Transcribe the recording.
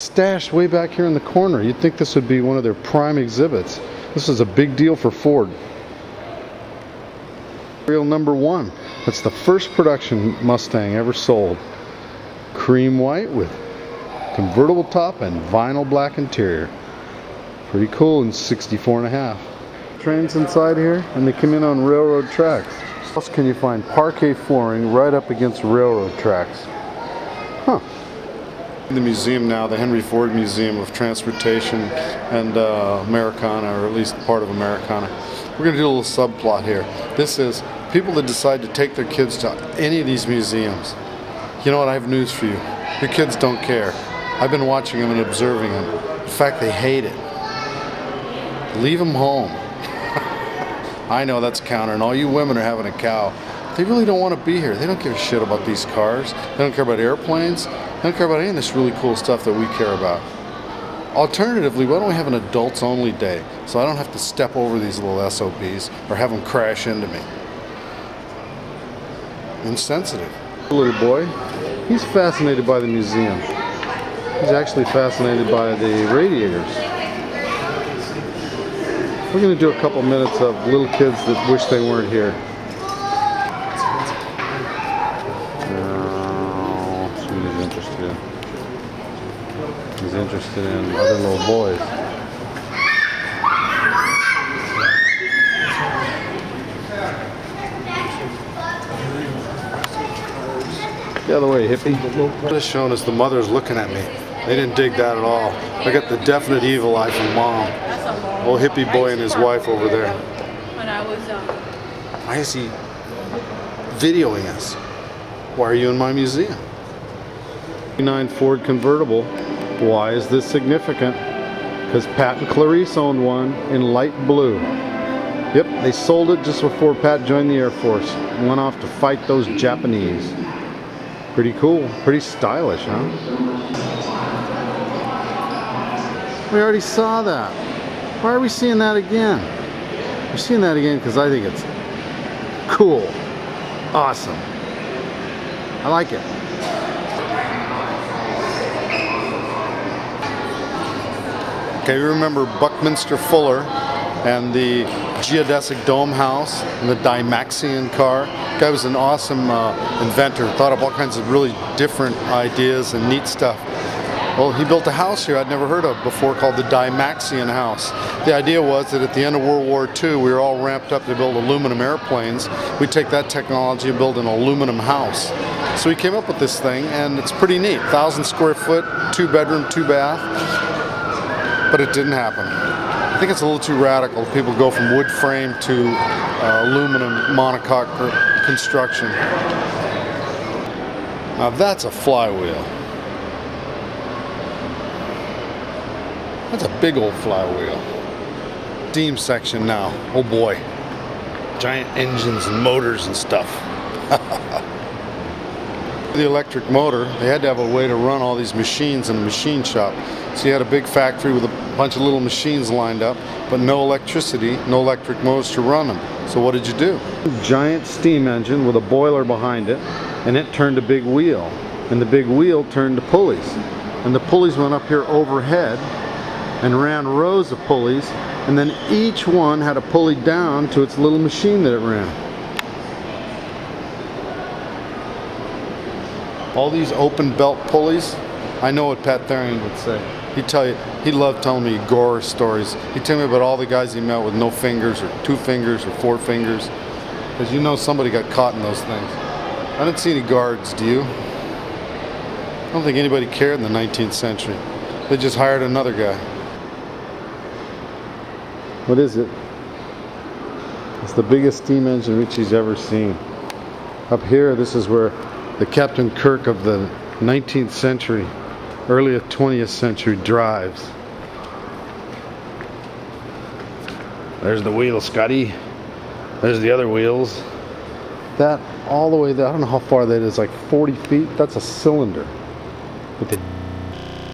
Stashed way back here in the corner. You'd think this would be one of their prime exhibits. This is a big deal for Ford. Real number 1. That's the first production Mustang ever sold. Cream white with convertible top and vinyl black interior. Pretty cool in 64.5. Trains inside here, and they come in on railroad tracks. What else can you find? Parquet flooring right up against railroad tracks. Huh. The museum now, the Henry Ford Museum of Transportation and Americana, or at least part of Americana. We're going to do a little subplot here. This is people that decide to take their kids to any of these museums. You know what, I have news for you. Your kids don't care. I've been watching them and observing them. In fact, they hate it. Leave them home. I know that's counter, and all you women are having a cow. They really don't want to be here. They don't give a shit about these cars. They don't care about airplanes. They don't care about any of this really cool stuff that we care about. Alternatively, why don't we have an adults only day so I don't have to step over these little SOBs or have them crash into me. Insensitive. Little boy, he's fascinated by the museum. He's actually fascinated by the radiators. We're going to do a couple minutes of little kids that wish they weren't here. He's interested in other little boys. The other way, hippie. What is shown is the mother's looking at me. They didn't dig that at all. I got the definite evil eye from mom. Old hippie boy and his wife over there. Why is he videoing us? Why are you in my museum? 9 Ford convertible. Why is this significant? Because Pat and Clarice owned one in light blue. Yep, they sold it just before Pat joined the Air Force and went off to fight those Japanese. Pretty cool, pretty stylish, huh? We already saw that. Why are we seeing that again? We're seeing that again because I think it's cool, awesome. I like it. Okay, we remember Buckminster Fuller and the geodesic dome house and the Dymaxion car. The guy was an awesome inventor, thought of all kinds of really different ideas and neat stuff. Well, he built a house here I'd never heard of before called the Dymaxion House. The idea was that at the end of World War II, we were all ramped up to build aluminum airplanes. We'd take that technology and build an aluminum house. So he came up with this thing, and it's pretty neat. 1,000 square foot, 2-bedroom, 2-bath. But it didn't happen. I think it's a little too radical. People go from wood frame to aluminum monocoque construction. Now that's a flywheel. That's a big old flywheel. Steam section now. Oh boy. Giant engines and motors and stuff. The electric motor, they had to have a way to run all these machines in a machine shop. So you had a big factory with a bunch of little machines lined up, but no electricity, no electric motors to run them. So what did you do? Giant steam engine with a boiler behind it, and it turned a big wheel. And the big wheel turned to pulleys. And the pulleys went up here overhead and ran rows of pulleys, and then each one had a pulley down to its little machine that it ran. All these open belt pulleys, I know what Pat Therian would say. He'd tell you, he loved telling me gore stories. He'd tell me about all the guys he met with no fingers, or 2 fingers, or 4 fingers. Because you know somebody got caught in those things. I didn't see any guards, do you? I don't think anybody cared in the 19th century. They just hired another guy. What is it? It's the biggest steam engine Richie's ever seen. Up here, this is where the Captain Kirk of the 19th century, early 20th century drives. There's the wheel, Scotty. There's the other wheels. That all the way there, I don't know how far that is, like 40 feet. That's a cylinder with a